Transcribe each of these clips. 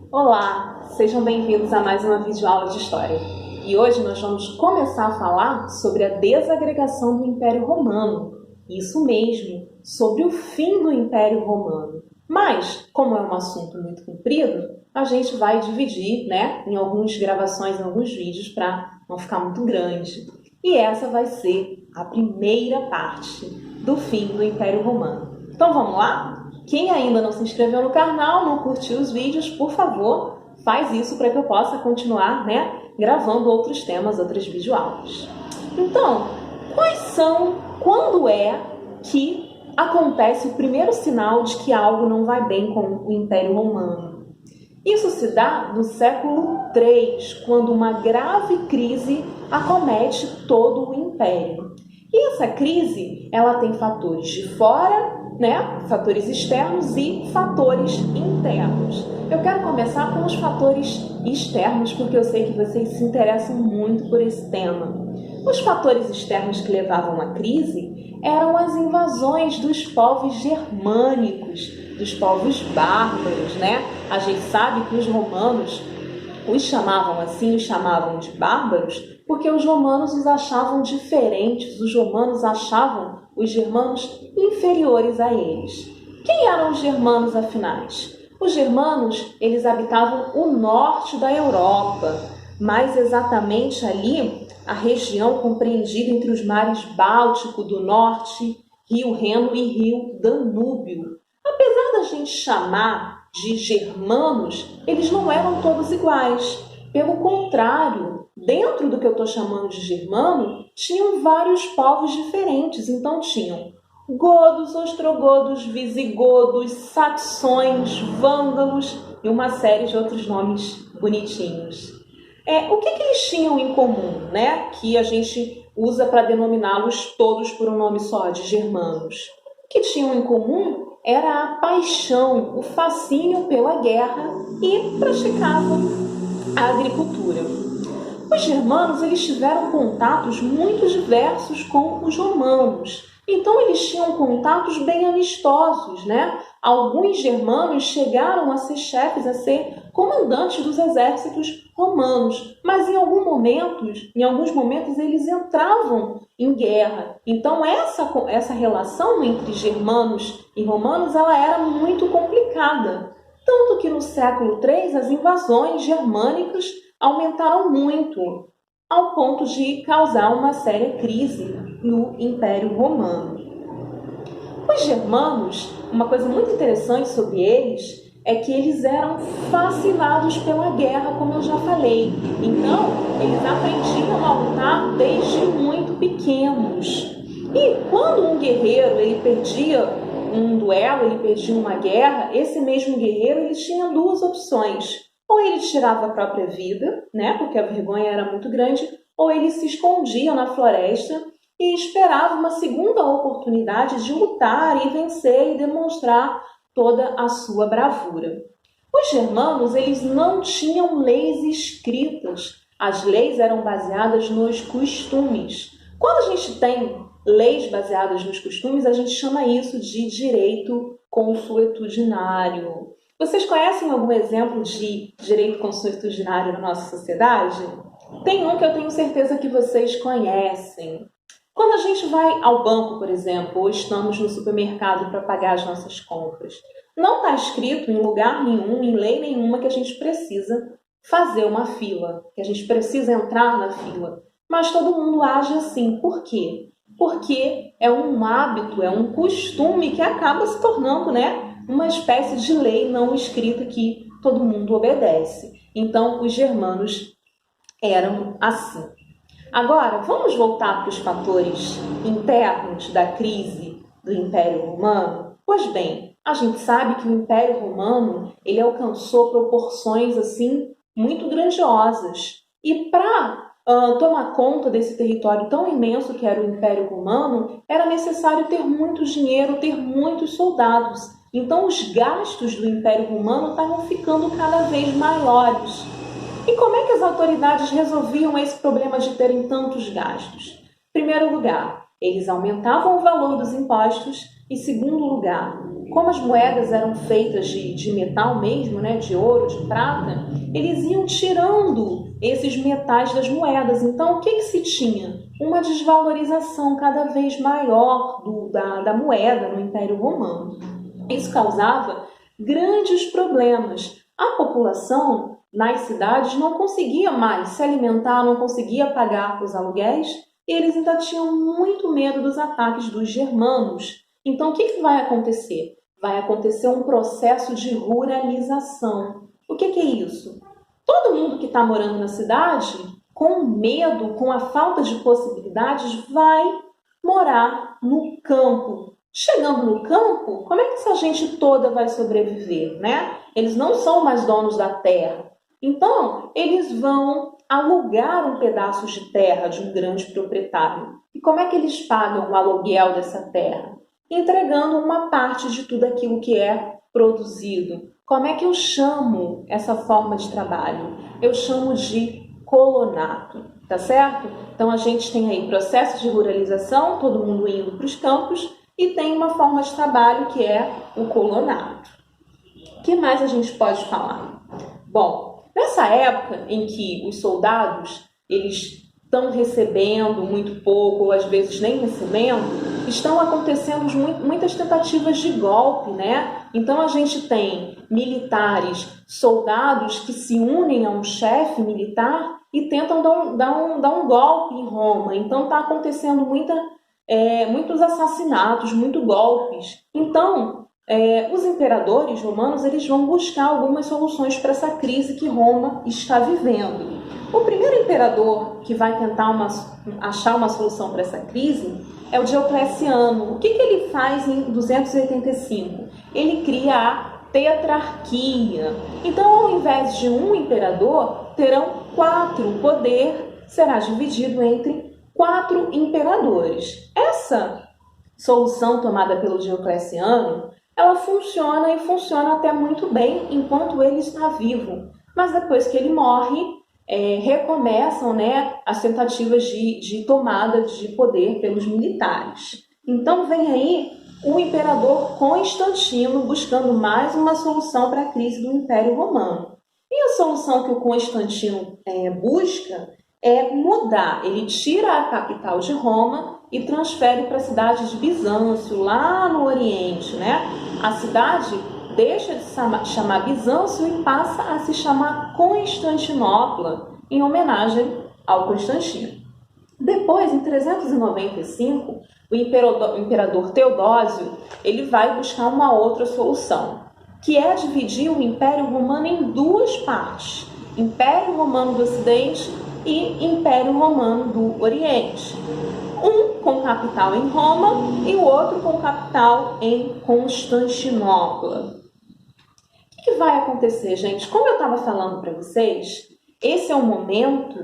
Olá, sejam bem-vindos a mais uma videoaula de História. E hoje nós vamos começar a falar sobre a desagregação do Império Romano. Isso mesmo, sobre o fim do Império Romano. Mas, como é um assunto muito comprido, a gente vai dividir, em algumas gravações, em alguns vídeos, para não ficar muito grande. E essa vai ser a primeira parte do fim do Império Romano. Então vamos lá? Quem ainda não se inscreveu no canal, não curtiu os vídeos, por favor, faz isso para que eu possa continuar, gravando outros temas, outras videoaulas. Então, quando é que acontece o primeiro sinal de que algo não vai bem com o Império Romano? Isso se dá no século III, quando uma grave crise acomete todo o Império. E essa crise, ela tem fatores de fora, fatores externos e fatores internos. Eu quero começar com os fatores externos, porque eu sei que vocês se interessam muito por esse tema. Os fatores externos que levavam à crise eram as invasões dos povos germânicos, dos povos bárbaros, A gente sabe que os romanos os chamavam assim, os chamavam de bárbaros, porque os romanos os achavam diferentes, os romanos achavam os germanos inferiores a eles. Quem eram os germanos, afinais? Os germanos, eles habitavam o norte da Europa, mais exatamente ali, a região compreendida entre os mares Báltico do norte, Rio Reno e Rio Danúbio. Apesar da gente chamar de germanos, eles não eram todos iguais. Pelo contrário, dentro do que eu estou chamando de germano, tinham vários povos diferentes. Então tinham godos, ostrogodos, visigodos, saxões, vândalos e uma série de outros nomes bonitinhos. O que eles tinham em comum, que a gente usa para denominá-los todos por um nome só, de germanos? O que tinham em comum era a paixão, o fascínio pela guerra e praticavam a agricultura. Os germanos, eles tiveram contatos muito diversos com os romanos. Então, eles tinham contatos bem amistosos, Alguns germanos chegaram a ser chefes, a ser comandantes dos exércitos romanos. Mas em alguns momentos, eles entravam em guerra. Então, essa relação entre germanos e romanos, ela era muito complicada. Tanto que no século III, as invasões germânicas aumentaram muito, ao ponto de causar uma séria crise no Império Romano. Os germanos, uma coisa muito interessante sobre eles, é que eles eram fascinados pela guerra, como eu já falei. Então, eles aprendiam a lutar desde muito pequenos. E quando um guerreiro ele perdia um duelo, ele perdia uma guerra, esse mesmo guerreiro ele tinha duas opções. Ou ele tirava a própria vida, porque a vergonha era muito grande, ou ele se escondia na floresta e esperava uma segunda oportunidade de lutar e vencer e demonstrar toda a sua bravura. Os germanos, eles não tinham leis escritas. As leis eram baseadas nos costumes. Quando a gente tem leis baseadas nos costumes, a gente chama isso de direito consuetudinário. Vocês conhecem algum exemplo de direito consuetudinário na nossa sociedade? Tem um que eu tenho certeza que vocês conhecem. Quando a gente vai ao banco, por exemplo, ou estamos no supermercado para pagar as nossas compras, não está escrito em lugar nenhum, em lei nenhuma, que a gente precisa fazer uma fila, que a gente precisa entrar na fila. Mas todo mundo age assim. Por quê? Porque é um hábito, é um costume que acaba se tornando, uma espécie de lei não escrita que todo mundo obedece. Então, os germanos eram assim. Agora, vamos voltar para os fatores internos da crise do Império Romano? Pois bem, a gente sabe que o Império Romano ele alcançou proporções assim muito grandiosas. E para tomar conta desse território tão imenso que era o Império Romano, era necessário ter muito dinheiro, ter muitos soldados. Então, os gastos do Império Romano estavam ficando cada vez maiores. E como é que as autoridades resolviam esse problema de terem tantos gastos? Em primeiro lugar, eles aumentavam o valor dos impostos. Em segundo lugar, como as moedas eram feitas de metal mesmo, né, de ouro, de prata, eles iam tirando esses metais das moedas. Então, o que se tinha? Uma desvalorização cada vez maior da moeda no Império Romano. Isso causava grandes problemas. A população nas cidades não conseguia mais se alimentar, não conseguia pagar os aluguéis, e eles ainda tinham muito medo dos ataques dos germanos. Então, o que vai acontecer? Vai acontecer um processo de ruralização. O que é isso? Todo mundo que está morando na cidade, com medo, com a falta de possibilidades, vai morar no campo. Chegando no campo, como é que essa gente toda vai sobreviver, né? Eles não são mais donos da terra. Então, eles vão alugar um pedaço de terra de um grande proprietário. E como é que eles pagam o aluguel dessa terra? Entregando uma parte de tudo aquilo que é produzido. Como é que eu chamo essa forma de trabalho? Eu chamo de colonato, tá certo? Então, a gente tem aí processo de ruralização, todo mundo indo para os campos, e tem uma forma de trabalho que é o colonato. O que mais a gente pode falar? Bom, nessa época em que os soldados eles estão recebendo muito pouco, ou às vezes nem recebendo, estão acontecendo muitas tentativas de golpe, né? Então a gente tem militares, soldados que se unem a um chefe militar e tentam dar um golpe em Roma. Então está acontecendo muitos assassinatos, muitos golpes. Então, os imperadores romanos eles vão buscar algumas soluções para essa crise que Roma está vivendo. O primeiro imperador que vai tentar achar uma solução para essa crise é o Diocleciano. O que ele faz em 285? Ele cria a tetrarquia. Então, ao invés de um imperador, terão 4. O poder será dividido entre 4 imperadores. Essa solução tomada pelo Diocleciano, ela funciona e funciona até muito bem enquanto ele está vivo. Mas depois que ele morre, recomeçam, né, as tentativas de tomada de poder pelos militares. Então vem aí o imperador Constantino buscando mais uma solução para a crise do Império Romano. E a solução que o Constantino busca é mudar. Ele tira a capital de Roma e transfere para a cidade de Bizâncio, lá no Oriente, né? A cidade deixa de se chamar Bizâncio e passa a se chamar Constantinopla, em homenagem ao Constantino. Depois, em 395, o imperador Teodósio ele vai buscar uma outra solução, que é dividir o Império Romano em 2 partes: Império Romano do Ocidente e Império Romano do Oriente. Um com capital em Roma e o outro com capital em Constantinopla. O que vai acontecer, gente? Como eu estava falando para vocês, esse é um momento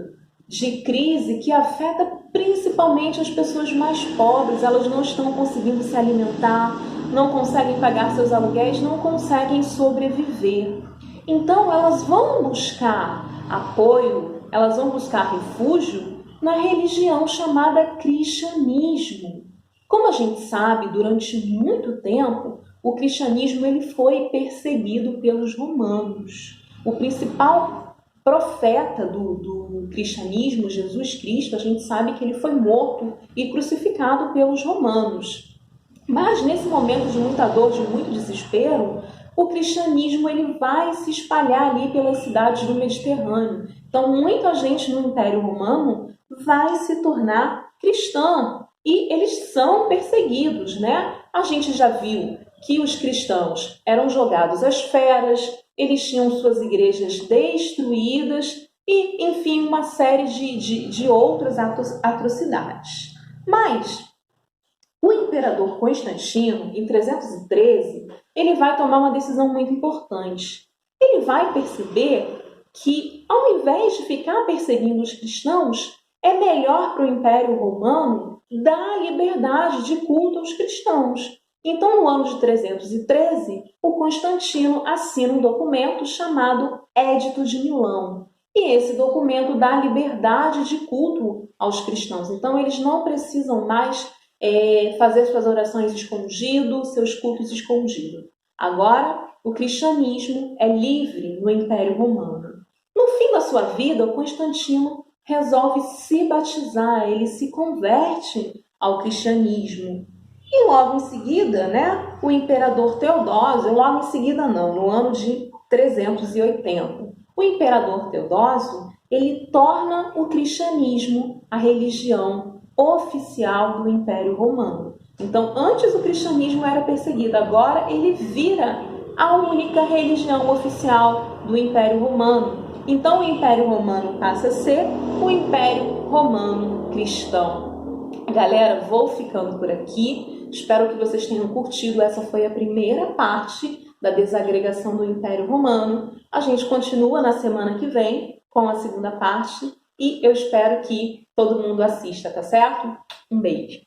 de crise que afeta principalmente as pessoas mais pobres. Elas não estão conseguindo se alimentar, não conseguem pagar seus aluguéis, não conseguem sobreviver. Então, elas vão buscar apoio, elas vão buscar refúgio na religião chamada cristianismo. Como a gente sabe, durante muito tempo, o cristianismo ele foi perseguido pelos romanos. O principal profeta do cristianismo, Jesus Cristo, a gente sabe que ele foi morto e crucificado pelos romanos. Mas nesse momento de muita dor, de muito desespero, o cristianismo ele vai se espalhar ali pelas cidades do Mediterrâneo. Então, muita gente no Império Romano vai se tornar cristã e eles são perseguidos, né? A gente já viu que os cristãos eram jogados às feras, eles tinham suas igrejas destruídas e, enfim, uma série de outras atrocidades. Mas o imperador Constantino, em 313, ele vai tomar uma decisão muito importante. Ele vai perceber que, ao invés de ficar perseguindo os cristãos, é melhor para o Império Romano dar liberdade de culto aos cristãos. Então, no ano de 313, o Constantino assina um documento chamado Édito de Milão. E esse documento dá liberdade de culto aos cristãos. Então, eles não precisam mais fazer suas orações escondido, seus cultos escondidos. Agora, o cristianismo é livre no Império Romano. No fim da sua vida, o Constantino resolve se batizar, ele se converte ao cristianismo. E logo em seguida, o imperador Teodósio, logo em seguida não, no ano de 380, o imperador Teodósio, ele torna o cristianismo a religião oficial do Império Romano. Então, antes o cristianismo era perseguido, agora ele vira a única religião oficial do Império Romano. Então, o Império Romano passa a ser o Império Romano Cristão. Galera, vou ficando por aqui. Espero que vocês tenham curtido. Essa foi a primeira parte da desagregação do Império Romano. A gente continua na semana que vem com a segunda parte e eu espero que todo mundo assista, tá certo? Um beijo!